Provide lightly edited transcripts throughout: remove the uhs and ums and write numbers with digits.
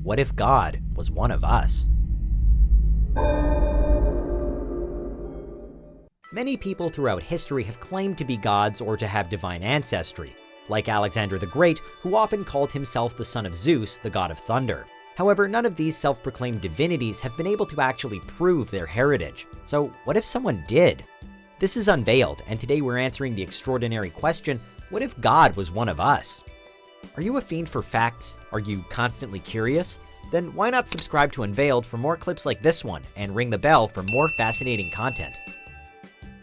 what if God was one of us? Many people throughout history have claimed to be gods or to have divine ancestry, like Alexander the Great, who often called himself the son of Zeus, the god of thunder. However, none of these self-proclaimed divinities have been able to actually prove their heritage. So what if someone did? This is Unveiled, and today we're answering the extraordinary question, what if God was one of us? Are you a fiend for facts? Are you constantly curious? Then why not subscribe to Unveiled for more clips like this one, and ring the bell for more fascinating content.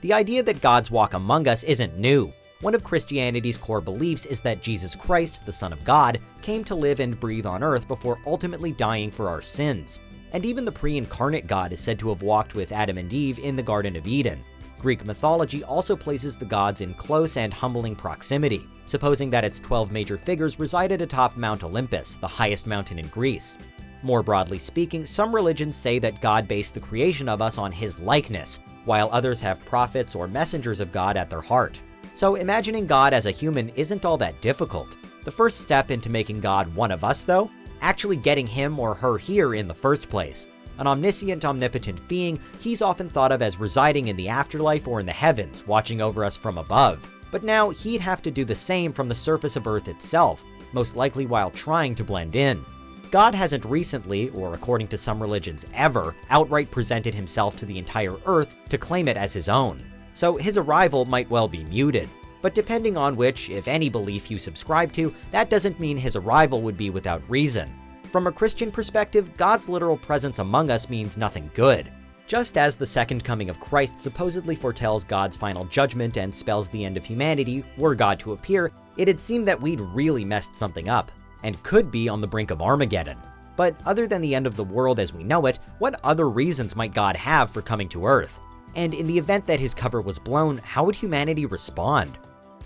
The idea that gods walk among us isn't new. One of Christianity's core beliefs is that Jesus Christ, the Son of God, came to live and breathe on earth before ultimately dying for our sins. And even the pre-incarnate God is said to have walked with Adam and Eve in the Garden of Eden. Greek mythology also places the gods in close and humbling proximity, supposing that its 12 major figures resided atop Mount Olympus, the highest mountain in Greece. More broadly speaking, some religions say that God based the creation of us on his likeness, while others have prophets or messengers of God at their heart. So imagining God as a human isn't all that difficult. The first step into making God one of us, though, actually getting him or her here in the first place. An omniscient, omnipotent being, he's often thought of as residing in the afterlife or in the heavens, watching over us from above. But now he'd have to do the same from the surface of Earth itself, most likely while trying to blend in. God hasn't recently, or according to some religions ever, outright presented himself to the entire Earth to claim it as his own. So his arrival might well be muted. But depending on which, if any belief you subscribe to, that doesn't mean his arrival would be without reason. From a Christian perspective, God's literal presence among us means nothing good. Just as the second coming of Christ supposedly foretells God's final judgment and spells the end of humanity, were God to appear, it'd seem that we'd really messed something up, and could be on the brink of Armageddon. But other than the end of the world as we know it, what other reasons might God have for coming to Earth? And in the event that his cover was blown, how would humanity respond?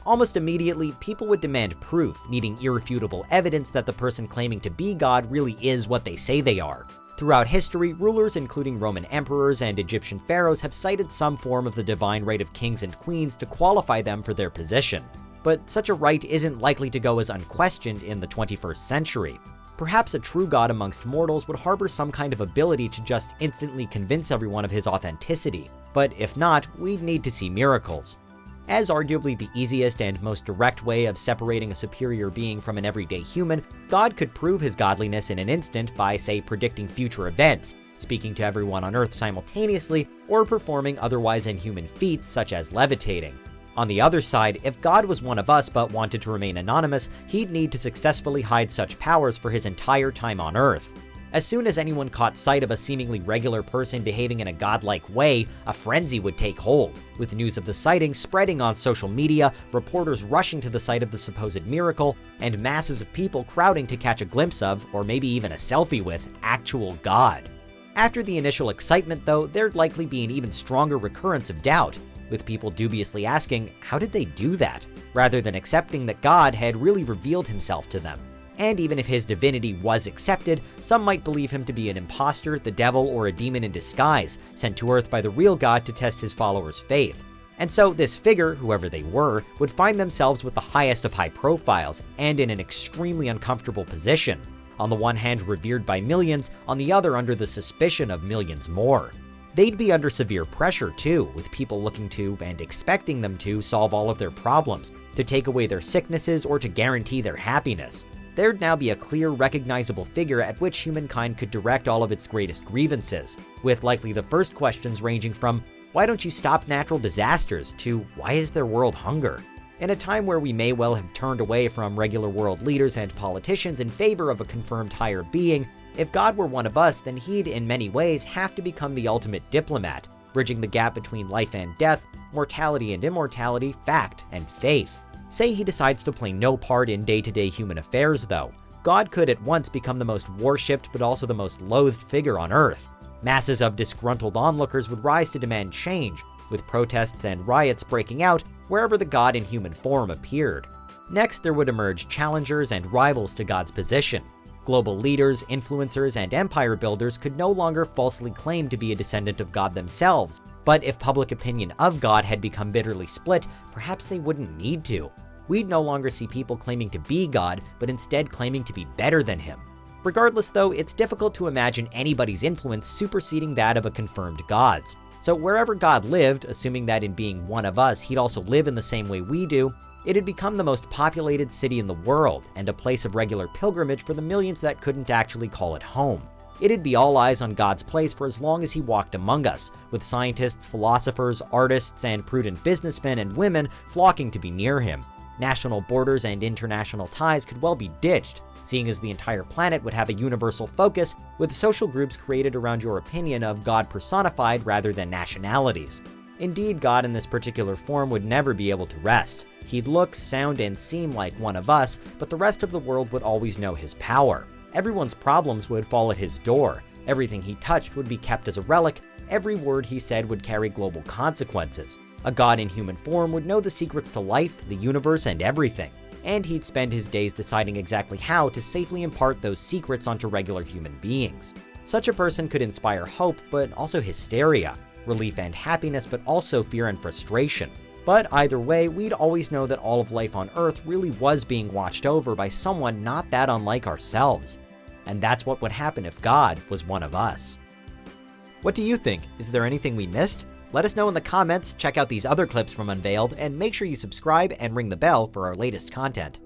Almost immediately, people would demand proof, needing irrefutable evidence that the person claiming to be God really is what they say they are. Throughout history, rulers including Roman emperors and Egyptian pharaohs have cited some form of the divine right of kings and queens to qualify them for their position. But such a right isn't likely to go as unquestioned in the 21st century. Perhaps a true god amongst mortals would harbor some kind of ability to just instantly convince everyone of his authenticity. But if not, we'd need to see miracles. As arguably the easiest and most direct way of separating a superior being from an everyday human, God could prove his godliness in an instant by, say, predicting future events, speaking to everyone on Earth simultaneously, or performing otherwise inhuman feats such as levitating. On the other side, if God was one of us but wanted to remain anonymous, he'd need to successfully hide such powers for his entire time on Earth. As soon as anyone caught sight of a seemingly regular person behaving in a godlike way, a frenzy would take hold, with news of the sighting spreading on social media, reporters rushing to the site of the supposed miracle, and masses of people crowding to catch a glimpse of, or maybe even a selfie with, actual God. After the initial excitement, though, there'd likely be an even stronger recurrence of doubt, with people dubiously asking, how did they do that, rather than accepting that God had really revealed himself to them. And even if his divinity was accepted, some might believe him to be an impostor, the devil, or a demon in disguise, sent to Earth by the real God to test his followers' faith. And so this figure, whoever they were, would find themselves with the highest of high profiles, and in an extremely uncomfortable position. On the one hand revered by millions, on the other under the suspicion of millions more. They'd be under severe pressure too, with people looking to, and expecting them to, solve all of their problems, to take away their sicknesses, or to guarantee their happiness. There'd now be a clear, recognizable figure at which humankind could direct all of its greatest grievances, with likely the first questions ranging from, why don't you stop natural disasters, to why is there world hunger? In a time where we may well have turned away from regular world leaders and politicians in favor of a confirmed higher being, if God were one of us, then he'd in many ways have to become the ultimate diplomat, bridging the gap between life and death, mortality and immortality, fact and faith. Say he decides to play no part in day-to-day human affairs, though. God could at once become the most worshipped but also the most loathed figure on Earth. Masses of disgruntled onlookers would rise to demand change, with protests and riots breaking out wherever the God in human form appeared. Next, there would emerge challengers and rivals to God's position. Global leaders, influencers, and empire builders could no longer falsely claim to be a descendant of God themselves, but if public opinion of God had become bitterly split, perhaps they wouldn't need to. We'd no longer see people claiming to be God, but instead claiming to be better than him. Regardless though, it's difficult to imagine anybody's influence superseding that of a confirmed God's. So wherever God lived, assuming that in being one of us, he'd also live in the same way we do, it had become the most populated city in the world, and a place of regular pilgrimage for the millions that couldn't actually call it home. It'd be all eyes on God's place for as long as he walked among us, with scientists, philosophers, artists, and prudent businessmen and women flocking to be near him. National borders and international ties could well be ditched, seeing as the entire planet would have a universal focus, with social groups created around your opinion of God personified rather than nationalities. Indeed, God in this particular form would never be able to rest. He'd look, sound, and seem like one of us, but the rest of the world would always know his power. Everyone's problems would fall at his door. Everything he touched would be kept as a relic. Every word he said would carry global consequences. A God in human form would know the secrets to life, the universe, and everything. And he'd spend his days deciding exactly how to safely impart those secrets onto regular human beings. Such a person could inspire hope, but also hysteria, relief and happiness, but also fear and frustration. But either way, we'd always know that all of life on Earth really was being watched over by someone not that unlike ourselves. And that's what would happen if God was one of us. What do you think? Is there anything we missed? Let us know in the comments, check out these other clips from Unveiled, and make sure you subscribe and ring the bell for our latest content.